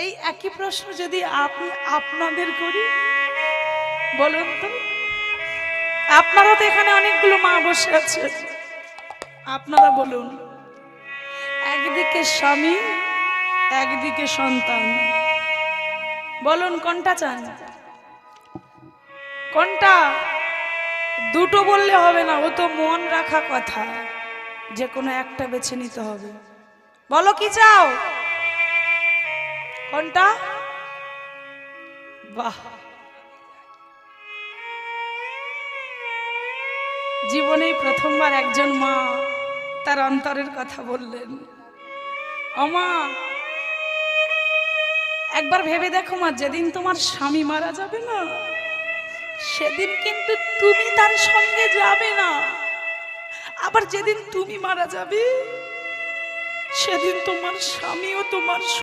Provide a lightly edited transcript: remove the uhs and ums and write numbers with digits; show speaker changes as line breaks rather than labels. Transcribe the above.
এই একই প্রশ্ন যদি আপনি আপনাদের করি, বলুন তো, আপনারা তো এখানে অনেকগুলো মা বসে আছে, আপনারা বলুন, একদিকে স্বামী একদিকে সন্তান, বলুন কোনটা চান? কোনটা? দুটো বললে হবে না, ও তো মন রাখা কথা, যে কোনো একটা বেছে নিতে হবে। বলো কি চাও? কোনটা? বাহ, জীবনেই প্রথমবার একজন মা তার অন্তরের কথা বললেন। আমা, একবার ভেবে দেখো মা, যেদিন তোমার স্বামী মারা যাবে না, সেদিন কিন্তু তুমি তার সঙ্গে যাবে না। আবার যেদিন তুমি মারা যাবে, সেদিন তোমার স্বামীও তোমার